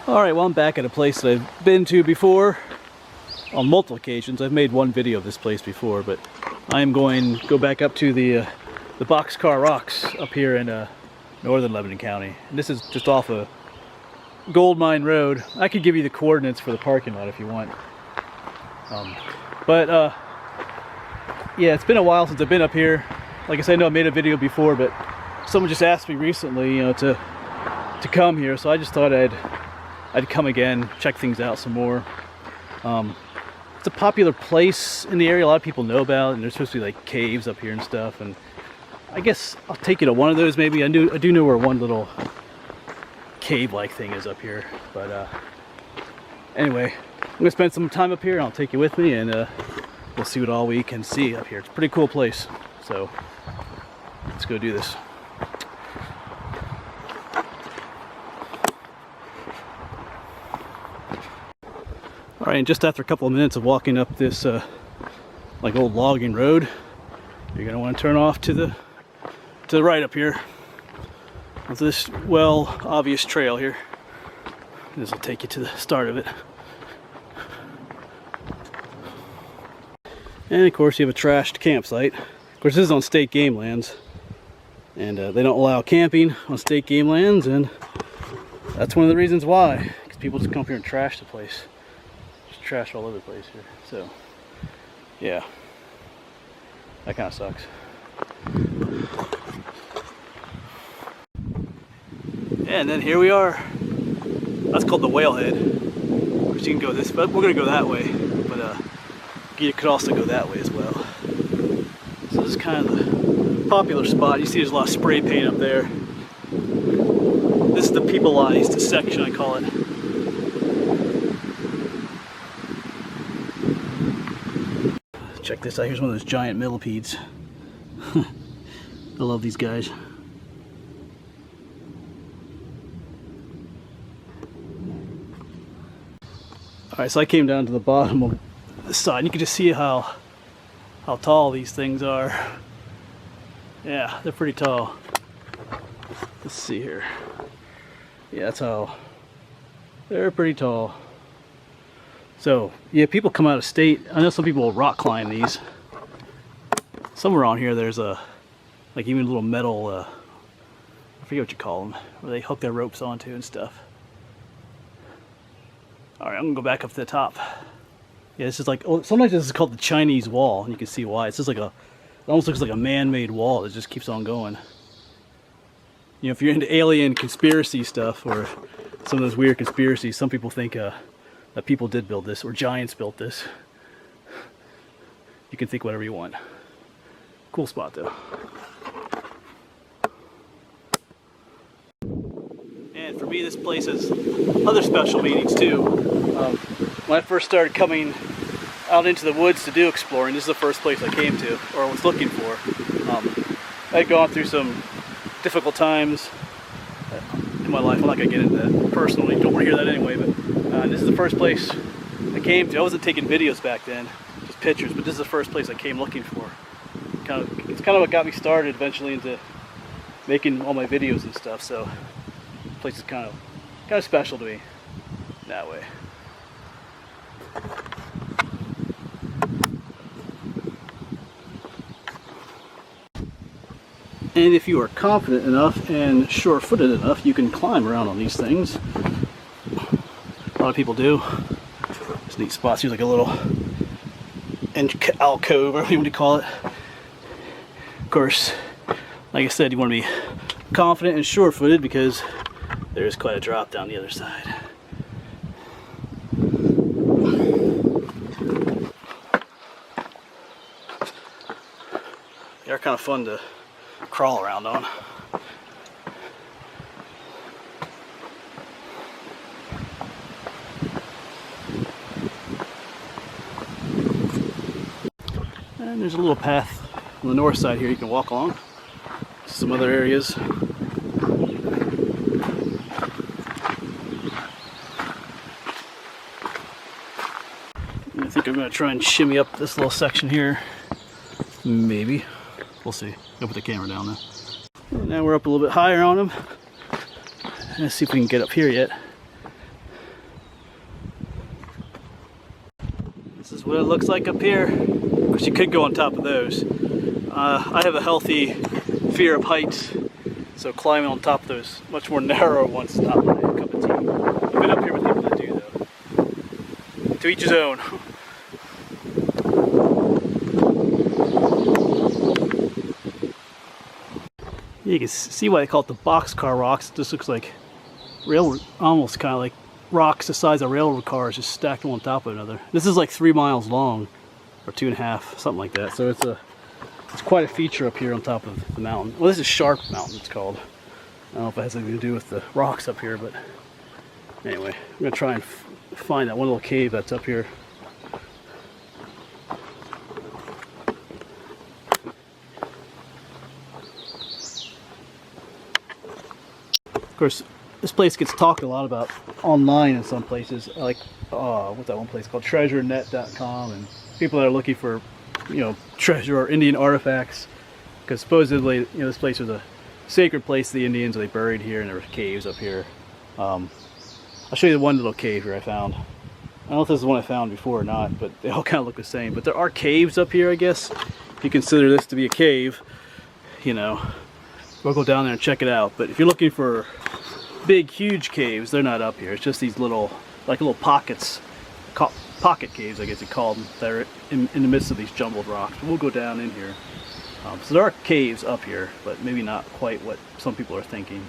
Alright, well I'm back at a place that I've been to before on multiple occasions. I've made one video of this place before, but I am going to go back up to the Boxcar Rocks up here in northern Lebanon County. And this is just off a gold mine road. I could give you the coordinates for the parking lot if you want. Yeah, it's been a while since I've been up here. Like I said, I know I made a video before, but someone just asked me recently, to come here, so I just thought I'd come again, check things out some more. It's a popular place in the area. A lot of people know about it, and there's supposed to be like caves up here and stuff. And I guess I'll take you to one of those maybe. I do know where one little cave-like thing is up here. But anyway, I'm gonna spend some time up here, and I'll take you with me, and we'll see what all we can see up here. It's a pretty cool place, so let's go do this. Alright, and just after a couple of minutes of walking up this like old logging road, you're going to want to turn off to the right up here of this obvious trail here. This will take you to the start of it. And of course you have a trashed campsite. Of course this is on state game lands, and they don't allow camping on state game lands, and that's one of the reasons why, because people just come up here and trash the place. Trash all over the place here, so yeah, that kind of sucks. And then here we are. That's called the Whalehead. Of course you can go this, but we're gonna go that way, but you could also go that way as well. So this is kind of the popular spot. You see there's a lot of spray paint up there. This is the peopleized section, I call it. Check this out. Here's one of those giant millipedes. I love these guys. Alright, so I came down to the bottom of the side, and you can just see how tall these things are. Yeah, they're pretty tall. Let's see here. Yeah, that's how they're pretty tall. So yeah, people come out of state. I know some people will rock climb these. Somewhere on here there's like even a little metal, I forget what you call them, where they hook their ropes onto and stuff. Alright, I'm gonna go back up to the top. Yeah, this is like, sometimes this is called the Chinese wall, and you can see why. It's just like it almost looks like a man-made wall that just keeps on going. You know, if you're into alien conspiracy stuff, or some of those weird conspiracies, some people think that people did build this, or giants built this. You can think whatever you want. Cool spot though. And for me, this place has other special meanings too. When I first started coming out into the woods to do exploring, this is the first place I came to, or was looking for. I'd gone through some difficult times in my life. I'm not gonna get into that personally, you don't want to hear that anyway, but this is the first place I came to. I wasn't taking videos back then, just pictures, but this is the first place I came looking for. It's kind of what got me started eventually into making all my videos and stuff, so this place is kind of special to me that way. And if you are confident enough and sure-footed enough, you can climb around on these things. A lot of people do. There's neat spots. Here's like a little alcove, whatever you want to call it. Of course, like I said, you want to be confident and sure-footed because there is quite a drop down the other side. They're kind of fun to crawl around on. And there's a little path on the north side here you can walk along. Some other areas. I think I'm going to try and shimmy up this little section here. Maybe. We'll see. Go put the camera down there. And now we're up a little bit higher on them. Let's see if we can get up here yet. what it looks like up here. Of course, you could go on top of those. I have a healthy fear of heights, so climbing on top of those much more narrow ones is not my cup of tea. I've been up here with people that do, though. To each his own. You can see why they call it the Boxcar rocks. It just looks like railroad, almost kind of like rocks the size of railroad cars just stacked one on top of another. This is like 3 miles long, or 2.5, something like that. So it's quite a feature up here on top of the mountain. Well, this is Sharp Mountain, it's called. I don't know if it has anything to do with the rocks up here, but anyway, I'm gonna try and find that one little cave that's up here. Of course, this place gets talked a lot about online in some places, like what's that one place called treasurenet.com, and people that are looking for, you know, treasure or Indian artifacts, because supposedly, you know, this place was a sacred place to the Indians. They buried here, and there were caves up here. I'll show you the one little cave here I found. I don't know if this is the one I found before or not, but they all kind of look the same. But there are caves up here, I guess, if you consider this to be a cave. You know, we'll go down there and check it out. But if you're looking for big, huge caves, they're not up here. It's just these little, like little pockets, pocket caves, I guess you call them, that are in the midst of these jumbled rocks. But we'll go down in here. So there are caves up here, but maybe not quite what some people are thinking.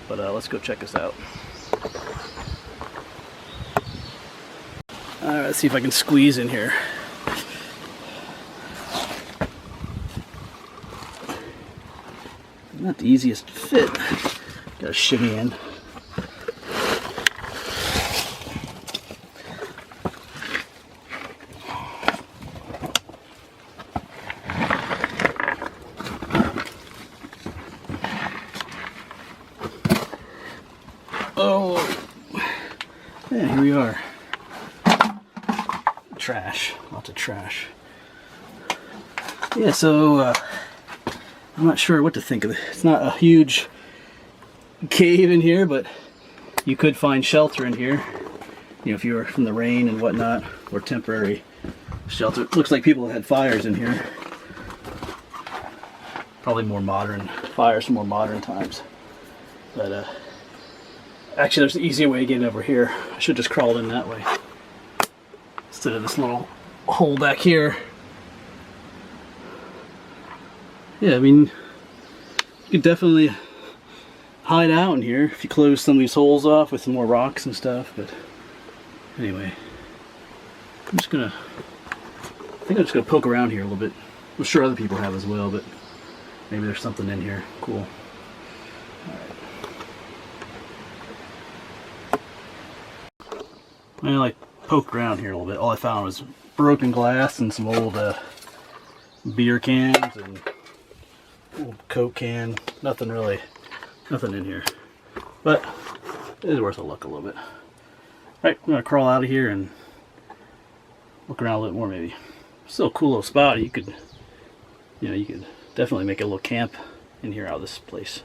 But let's go check this out. Alright, let's see if I can squeeze in here. Not the easiest fit. Gotta shimmy in. Oh, yeah, here we are. Trash, lots of trash. Yeah, so I'm not sure what to think of it. It's not a huge cave in here, but you could find shelter in here, you know, if you were from the rain and whatnot, or temporary shelter. It looks like people have had fires in here. Probably more modern fires from more modern times. But actually, there's an easier way to get over here. I should just crawled in that way instead of this little hole back here. Yeah, I mean, you could definitely hide out in here if you close some of these holes off with some more rocks and stuff. But anyway, I think I'm just gonna poke around here a little bit. I'm sure other people have as well, but maybe there's something in here. Cool. Well, I poked around here a little bit. All I found was broken glass and some old beer cans and old Coke can. Nothing in here. But it is worth a look a little bit. Right, I'm gonna crawl out of here and look around a little more maybe. Still a cool little spot. You could definitely make a little camp in here out of this place.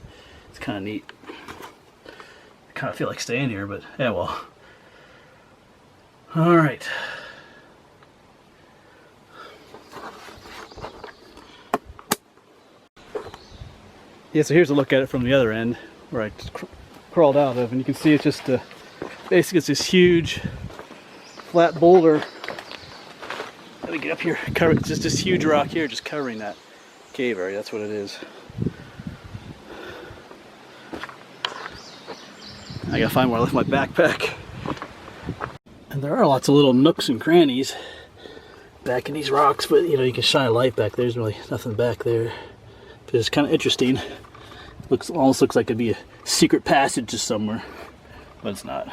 It's kind of neat. I kind of feel like staying here, but yeah, well. All right. Yeah, so here's a look at it from the other end, where I crawled out of, and you can see it's just basically it's this huge flat boulder. Let me get up here. It's just this huge rock here, just covering that cave area. That's what it is. I gotta find where I left my backpack. And there are lots of little nooks and crannies back in these rocks, but you know, you can shine a light back there. There's really nothing back there. But it's kind of interesting. Almost looks like it'd be a secret passage to somewhere, but it's not.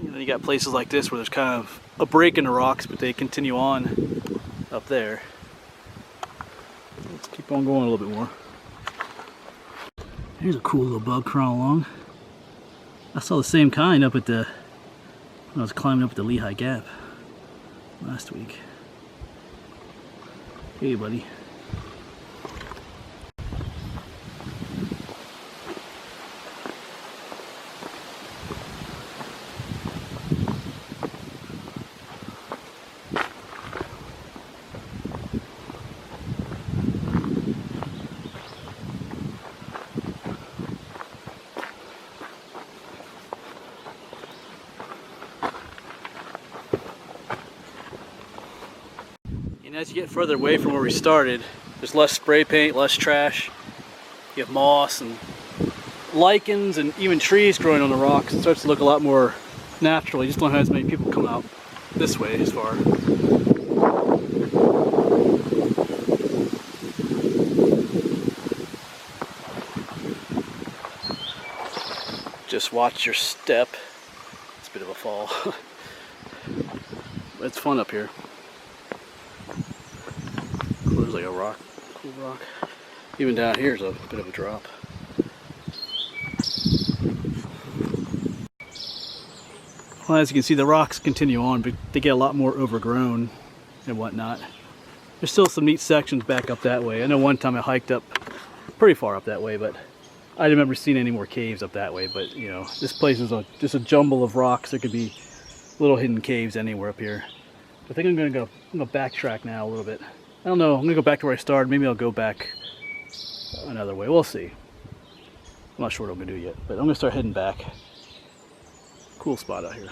You know, you got places like this where there's kind of a break in the rocks, but they continue on up there. Let's keep on going a little bit more. Here's a cool little bug crawling along. I saw the same kind up at when I was climbing up at the Lehigh Gap last week. Hey, buddy. as you get further away from where we started, there's less spray paint, less trash. You have moss and lichens and even trees growing on the rocks. It starts to look a lot more natural. You just don't have as many people come out this way as far. Just watch your step. It's a bit of a fall. But it's fun up here. There's like a rock, cool rock. Even down here is a bit of a drop. Well, as you can see, the rocks continue on, but they get a lot more overgrown and whatnot. There's still some neat sections back up that way. I know one time I hiked up pretty far up that way, but I didn't remember seeing any more caves up that way. But you know, this place is just a jumble of rocks. There could be little hidden caves anywhere up here. I think I'm gonna backtrack now a little bit. I don't know. I'm gonna go back to where I started. Maybe I'll go back another way. We'll see. I'm not sure what I'm gonna do yet, but I'm gonna start heading back. Cool spot out here.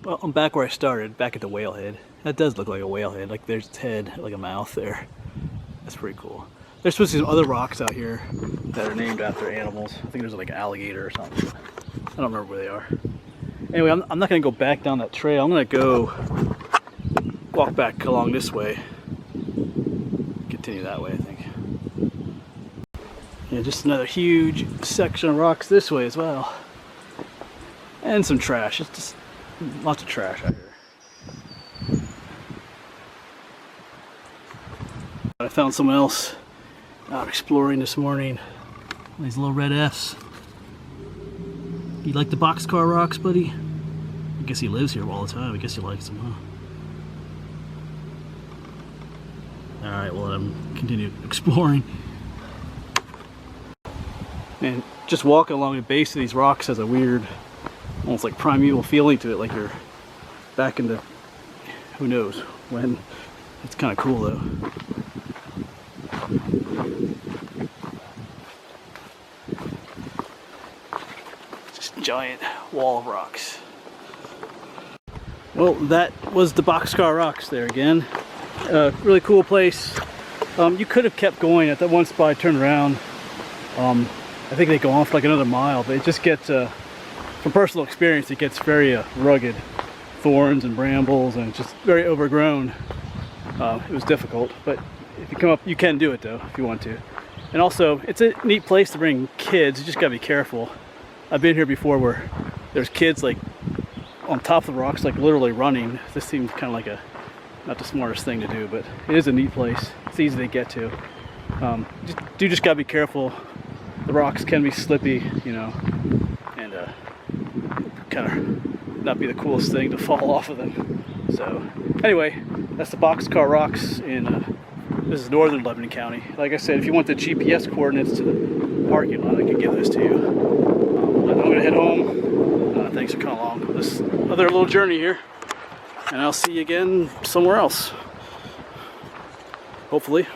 Well, I'm back where I started, back at the whale head. That does look like a whale head. Like there's its head, like a mouth there. That's pretty cool. There's supposed to be some other rocks out here that are named after animals. I think there's like an alligator or something. I don't remember where they are. Anyway, I'm not going to go back down that trail. I'm going to go walk back along this way. Continue that way, I think. Yeah, just another huge section of rocks this way as well. And some trash. It's just lots of trash out here. I found someone else out exploring this morning. These little red F's. You like the Boxcar rocks, buddy? I guess he lives here all the time. I guess he likes them, huh? Alright, well, I'm continue exploring. And just walking along the base of these rocks has a weird, almost like primeval feeling to it, like you're back into who knows when. It's kind of cool though. Just giant wall of rocks. Well, that was the Boxcar rocks there again. Really cool place. You could have kept going. At that one spot I turned around. I think they go on for like another mile, but it just gets from personal experience, it gets very rugged. Thorns and brambles and just very overgrown. It was difficult, but if you come up, you can do it though, if you want to. And also, it's a neat place to bring kids. You just gotta be careful. I've been here before where there's kids like on top of the rocks, like literally running. This seems kind of like not the smartest thing to do, but it is a neat place. It's easy to get to. Just gotta be careful. The rocks can be slippy, you know, and kind of not be the coolest thing to fall off of them. So anyway, that's the Boxcar rocks in this is northern Lebanon County. Like I said, if you want the GPS coordinates to the parking lot, I can give those to you. I'm gonna head home. Thanks for coming along this other little journey here, and I'll see you again somewhere else, hopefully.